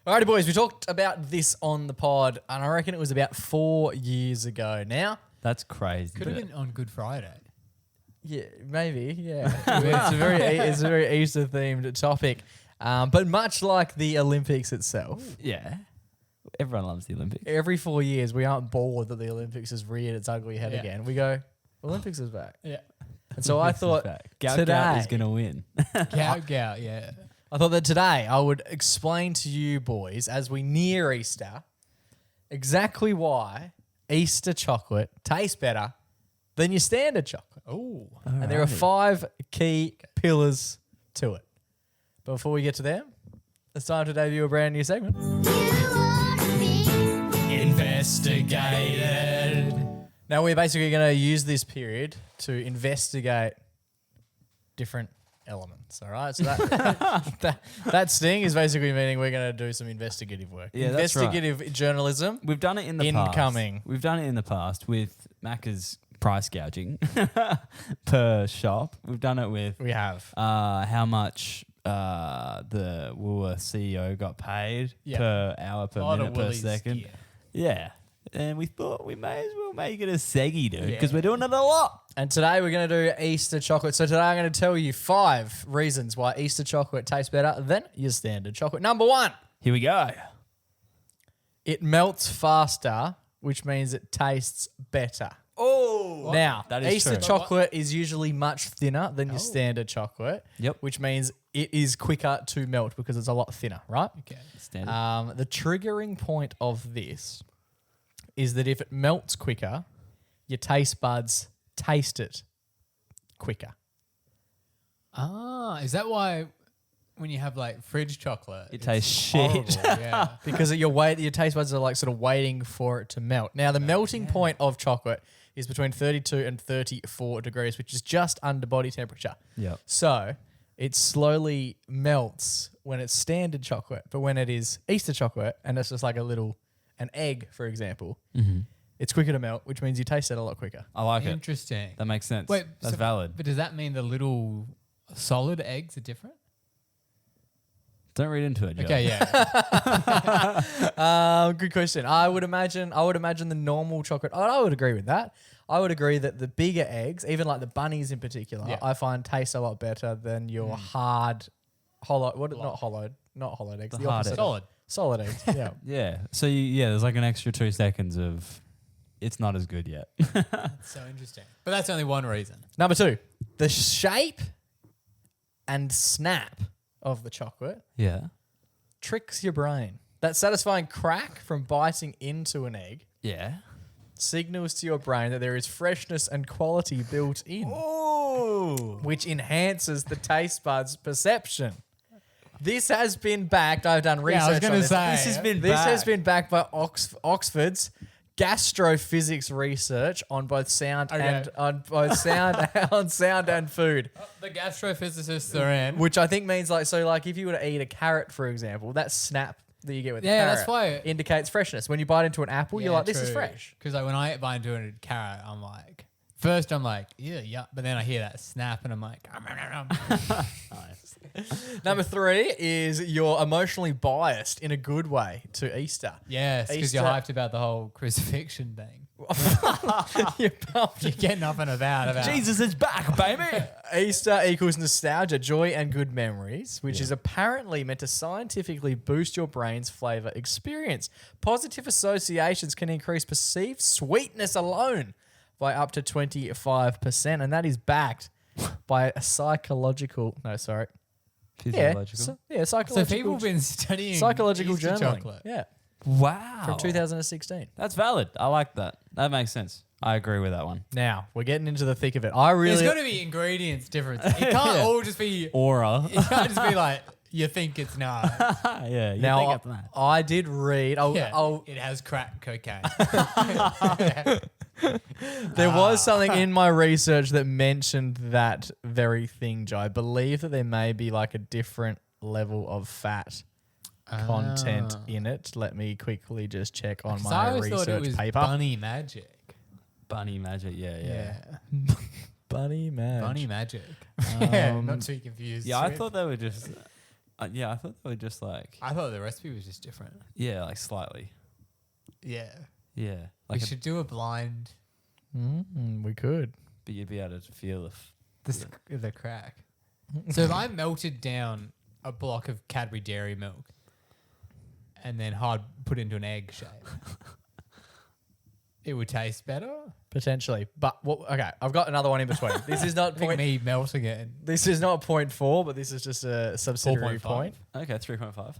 Alrighty, boys, we talked about this on the pod, and I reckon it was about 4 years ago now. That's crazy. Could have been on Good Friday. Yeah, maybe, yeah. it's a very Easter-themed topic. But much like the Olympics itself, Yeah. Everyone loves the Olympics. every 4 years we aren't bored that the Olympics has reared its ugly head Yeah. again. We go, Olympics is back. Yeah. And so I thought Gout today is going to win. Gout, yeah. I thought that today I would explain to you boys as we near Easter exactly why Easter chocolate tastes better than your standard chocolate. Oh. And there are 5 key pillars to it. But before we get to them, it's time to debut a brand new segment. Investigated. Now we're basically going to use this period to investigate different elements. All right, so that sting is basically meaning we're going to do some investigative work. Yeah, that's right. Investigative journalism. We've done it in the Incoming. past. We've done it in the past with Macca's price gouging per shop. We've done it with We have. how much the Woolworth CEO got paid per hour, per minute, per second. Yeah. And we thought we may as well make it a seggy, dude, because we're doing it a lot. And today we're going to do Easter chocolate. So today I'm going to tell you 5 reasons why Easter chocolate tastes better than your standard chocolate. Number 1, Here we go. it melts faster, which means it tastes better. Oh, Now, that is Easter true. chocolate is usually much thinner than your standard chocolate. Yep. Which means it is quicker to melt because it's a lot thinner, right? Okay. Standard. The triggering point of this is that if it melts quicker, your taste buds taste it quicker. Ah, is that why when you have like fridge chocolate, It it's tastes shit. horrible, yeah. Because your taste buds are like sort of waiting for it to melt. Now, the melting point of chocolate is between 32 and 34 degrees, which is just under body temperature. Yep. So it slowly melts when it's standard chocolate, but when it is Easter chocolate and it's just like an egg, for example, it's quicker to melt, which means you taste it a lot quicker. I like it. Interesting. That makes sense. Wait, That's valid. But does that mean the little solid eggs are different? Don't read into it, Joe. Okay, yeah. Good question. I would imagine the normal chocolate. I would agree with that. I would agree that the bigger eggs, even like the bunnies in particular, I find taste a lot better than your hard, not hollowed eggs. The hard opposite. Solid eggs. Yeah. Yeah. So there's like an extra 2 seconds of it's not as good yet. That's so interesting. But that's only one reason. Number 2, the shape and snap of the chocolate Yeah. tricks your brain. That satisfying crack from biting into an egg Yeah. signals to your brain that there is freshness and quality built in, Oh. which enhances the taste buds perception. This has been backed. I've done research I was going on to this. say. This has been backed by Oxford's gastrophysics research on both sound and on sound and food, The gastrophysicists are in. which I think means like if you were to eat a carrot, for example, that snap that you get with the carrot that's why indicates freshness. When you bite into an apple, you're like, this is fresh. Because like when I bite into a carrot, I'm like, yeah. But then I hear that snap and I'm like, Number 3 is you're emotionally biased in a good way to Easter. yes, because you're Easter- hyped about the whole crucifixion thing. You're pumped. You're getting up and about. Jesus is back, baby. Easter equals nostalgia, joy, and good memories, which is apparently meant to scientifically boost your brain's flavor experience. Positive associations can increase perceived sweetness alone by up to 25%, and that is backed by a psychological. No, sorry. Physiological. Psychological. So people have been studying psychological Easter journaling. chocolate. Yeah, Wow. from 2016. That's valid. I like that. That makes sense. I agree with that one. Now we're getting into the thick of it. There's got to be ingredients difference. It can't all just be. Aura. It can't just be like you think it's not. Yeah. Now I did read. It has crack cocaine. There was something in my research that mentioned that very thing, Joe. I believe that there may be like a different level of fat content in it. Let me quickly just check on I my always thought it research was paper. bunny magic. Bunny magic. Yeah. Bunny man. Bunny magic. Yeah, not too confused. Yeah, I thought they were just Yeah, I thought they were just like I thought the recipe was just different. yeah, like slightly. Yeah. Yeah, We like should do a blind, We could. but you'd be able to feel the crack. So if I melted down a block of Cadbury dairy milk and then hard put into an egg shape, it would taste better. Potentially. But, okay, I've got another one in between. This is not I think me melting it. This is not 0.4, but this is just a subsidiary 4.5. point. Okay, 3.5.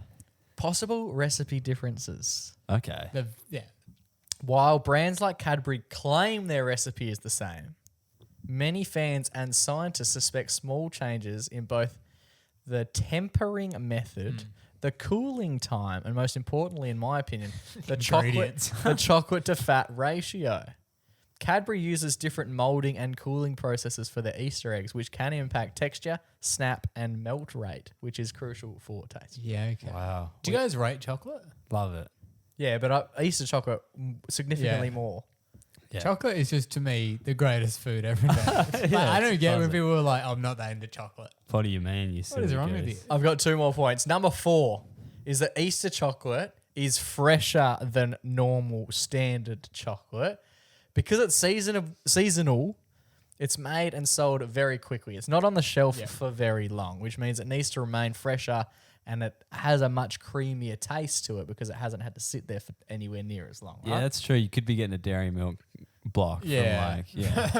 Possible recipe differences. Okay. While brands like Cadbury claim their recipe is the same, many fans and scientists suspect small changes in both the tempering method, the cooling time, and most importantly, in my opinion, the chocolate to fat ratio. Cadbury uses different molding and cooling processes for their Easter eggs, which can impact texture, snap, and melt rate, which is crucial for taste. Yeah, okay. Wow. Do you guys rate chocolate? Love it. Yeah, but Easter chocolate significantly more. Yeah. Chocolate is just, to me, the greatest food ever day. I don't get when people are like, I'm not that into chocolate. What do you mean? What is wrong with you? I've got 2 more points. Number 4 is that Easter chocolate is fresher than normal standard chocolate. Because it's seasonal, it's made and sold very quickly. It's not on the shelf for very long, which means it needs to remain fresher and it has a much creamier taste to it because it hasn't had to sit there for anywhere near as long. Yeah, right? that's true. You could be getting a dairy milk block from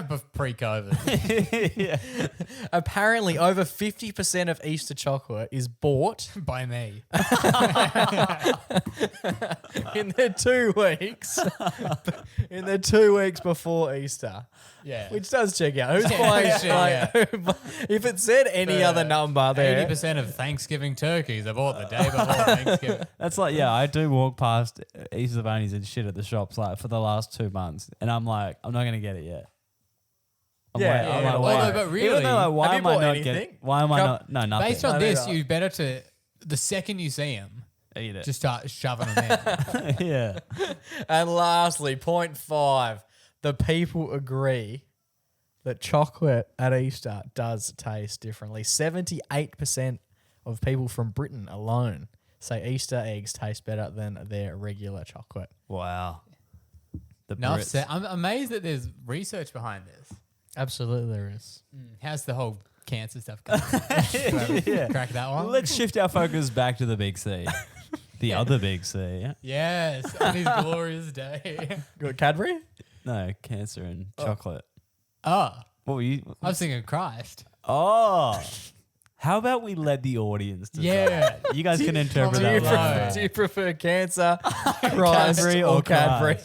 But pre-COVID. Apparently, over 50% of Easter chocolate is bought By me. in the 2 weeks. In the 2 weeks before Easter. Yeah. Which does check out. Who's buying? If it said any other number there, 80% of Thanksgiving turkeys are bought the day before Thanksgiving. That's like, yeah, I do walk past Easter bunnies and shit at the shops like for the last 2 months, and I'm like, I'm not gonna get it yet. I'm like, why? But really, Even though, like, why have you am I bought not anything? getting? Why am I not? No, nothing. based on No, this, no. you better to, the second you see them, Eat it. just start shoving them in. yeah. And lastly, 0.5, the people agree that chocolate at Easter does taste differently. 78% of people from Britain alone say Easter eggs taste better than their regular chocolate. Wow. The Enough Brits. said. I'm amazed that there's research behind this. Absolutely there is. How's the whole cancer stuff going? Yeah. Crack that one. Let's shift our focus back to the big C. The other big C. Yes, on his glorious day. Good Cadbury? No, cancer and chocolate. Oh, What were you? I was thinking Christ. Oh. How about we let the audience decide? Yeah. You guys can interpret Do you that. prefer- Do you prefer cancer, Christ, Cadbury or or Cadbury?